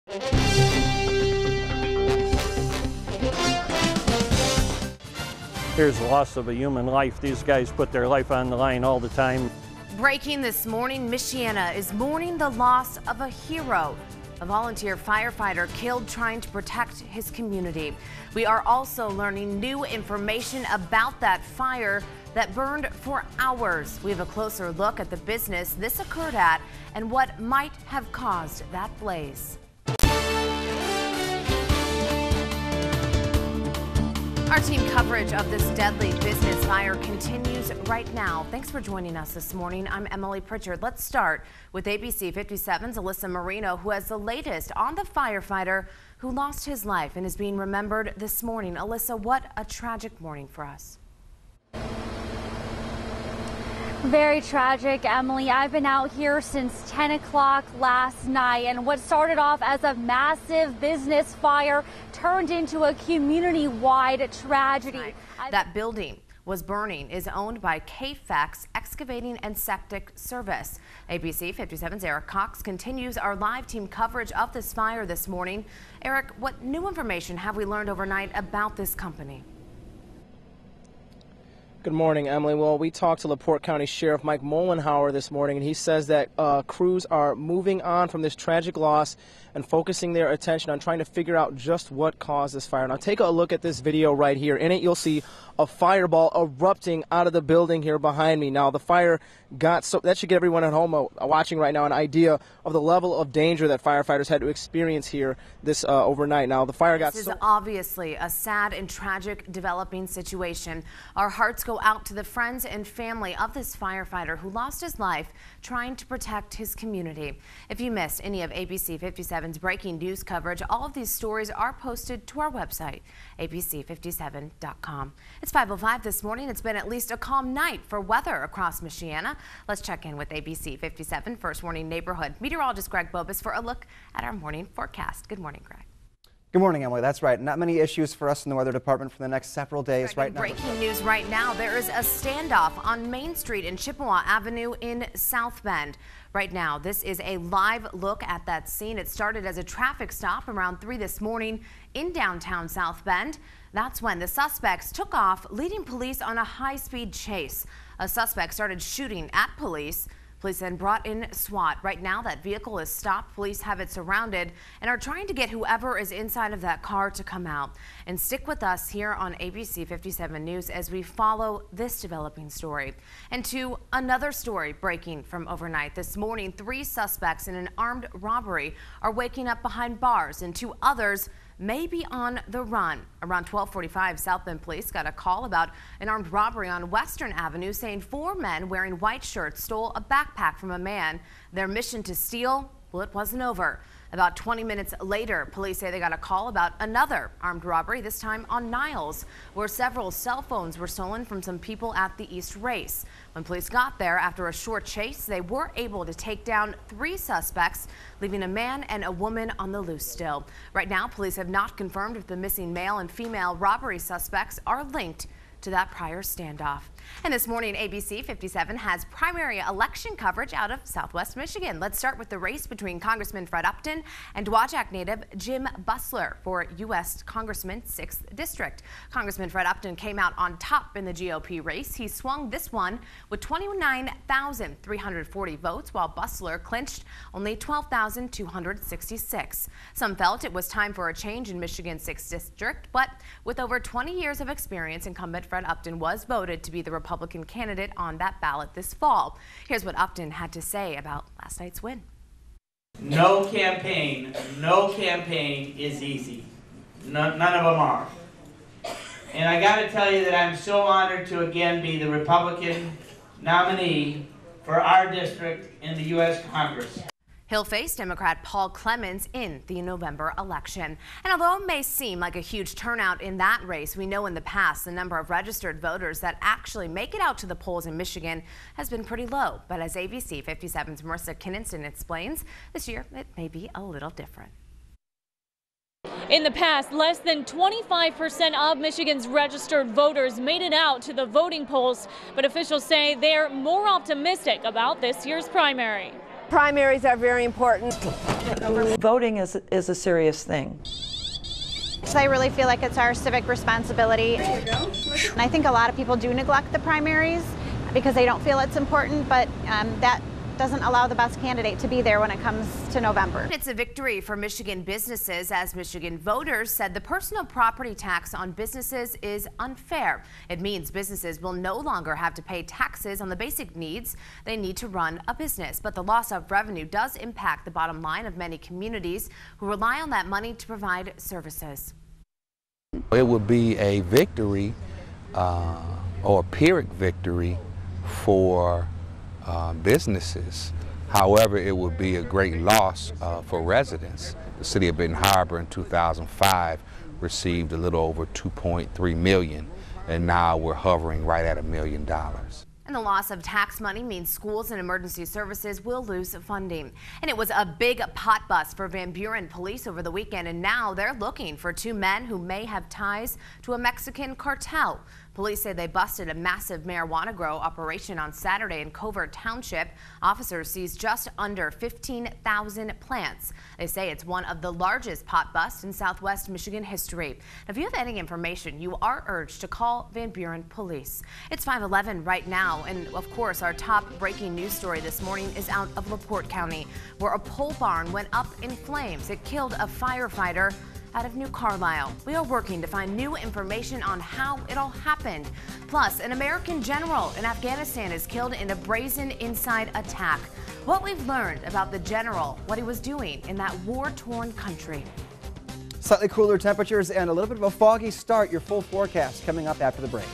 Here's the loss of a human life. These guys put their life on the line all the time. Breaking this morning, Michiana is mourning the loss of a hero, a volunteer firefighter killed trying to protect his community. We are also learning new information about that fire that burned for hours. We have a closer look at the business this occurred at and what might have caused that blaze. Our team coverage of this deadly business fire continues right now. Thanks for joining us this morning. I'm Emily Pritchard. Let's start with ABC 57's Alyssa Marino, who has the latest on the firefighter who lost his life and is being remembered this morning. Alyssa, what a tragic morning for us. Very tragic, Emily. I've been out here since 10 o'clock last night, and what started off as a massive business fire turned into a community-wide tragedy. That building was burning is owned by KFAX Excavating and Septic Service. ABC 57's Eric Cox continues our live team coverage of this fire this morning. Eric, what new information have we learned overnight about this company? Good morning, Emily. Well, we talked to LaPorte County Sheriff Mike Mollenhauer this morning, and he says that crews are moving on from this tragic loss and focusing their attention on trying to figure out just what caused this fire. Now, take a look at this video right here. In it, you'll see a fireball erupting out of the building here behind me. Now, the fire got so that should give everyone at home watching right now an idea of the level of danger that firefighters had to experience here this overnight. Now, the fire got This is obviously a sad and tragic developing situation. Our hearts go out to the friends and family of this firefighter who lost his life trying to protect his community. If you missed any of ABC 57's breaking news coverage, all of these stories are posted to our website, abc57.com. It's 5:05 this morning. It's been at least a calm night for weather across Michiana. Let's check in with ABC 57 First Warning Neighborhood meteorologist Greg Bobus for a look at our morning forecast. Good morning, Greg. Good morning, Emily. That's right. Not many issues for us in the weather department for the next several days. Right now. Breaking news right now. There is a standoff on Main Street and Chippewa Avenue in South Bend. Right now, this is a live look at that scene. It started as a traffic stop around 3 this morning in downtown South Bend. That's when the suspects took off, leading police on a high-speed chase. A suspect started shooting at police. Police then brought in SWAT. Right now, that vehicle is stopped. Police have it surrounded and are trying to get whoever is inside of that car to come out. And stick with us here on ABC 57 News as we follow this developing story. And to another story breaking from overnight. This morning, 3 suspects in an armed robbery are waking up behind bars, and 2 others may be on the run. Around 12:45, South Bend police got a call about an armed robbery on Western Avenue, saying 4 men wearing white shirts stole a backpack from a man. Their mission to steal, well, it wasn't over. About 20 minutes later, police say they got a call about another armed robbery, this time on Niles, where several cell phones were stolen from some people at the East Race. When police got there after a short chase, they were able to take down 3 suspects, leaving a man and a woman on the loose still. Right now, police have not confirmed if the missing male and female robbery suspects are linked to that prior standoff. And this morning, ABC 57 has primary election coverage out of Southwest Michigan. Let's start with the race between Congressman Fred Upton and Dowagiac native Jim Bussler for U.S. Congressman 6th District. Congressman Fred Upton came out on top in the GOP race. He swung this one with 29,340 votes, while Bussler clinched only 12,266. Some felt it was time for a change in Michigan's 6th District, but with over 20 years of experience, incumbent Fred Upton was voted to be the Republican candidate on that ballot this fall. Here's what Upton had to say about last night's win. No campaign is easy. None of them are. And I got to tell you that I'm so honored to again be the Republican nominee for our district in the U.S. Congress. He'll face Democrat Paul Clemens in the November election. And although it may seem like a huge turnout in that race, we know in the past the number of registered voters that actually make it out to the polls in Michigan has been pretty low. But as ABC 57's Marissa Kinniston explains, this year it may be a little different. In the past, less than 25% of Michigan's registered voters made it out to the voting polls, but officials say they're more optimistic about this year's primary. Primaries are very important. Voting is a serious thing. So I really feel like it's our civic responsibility. And I think a lot of people do neglect the primaries because they don't feel it's important, but that doesn't allow the best candidate to be there when it comes to November. It's a victory for Michigan businesses as Michigan voters said the personal property tax on businesses is unfair. It means businesses will no longer have to pay taxes on the basic needs they need to run a business. But the loss of revenue does impact the bottom line of many communities who rely on that money to provide services. It would be a victory or a Pyrrhic victory for businesses. However, it would be a great loss for residents. The city of Benton Harbor in 2005 received a little over $2.3 million, and now we're hovering right at $1 million. And the loss of tax money means schools and emergency services will lose funding. And it was a big pot bust for Van Buren police over the weekend, and now they're looking for two men who may have ties to a Mexican cartel. Police say they busted a massive marijuana grow operation on Saturday in Covert Township. Officers seized just under 15,000 plants. They say it's one of the largest pot busts in Southwest Michigan history. Now, if you have any information, you are urged to call Van Buren Police. It's 5:11 right now, and of course, our top breaking news story this morning is out of LaPorte County, where a pole barn went up in flames. It killed a firefighter out of New Carlisle. We are working to find new information on how it all happened. Plus, an American general in Afghanistan is killed in a brazen inside attack. What we've learned about the general, what he was doing in that war-torn country. Slightly cooler temperatures and a little bit of a foggy start. Your full forecast coming up after the break.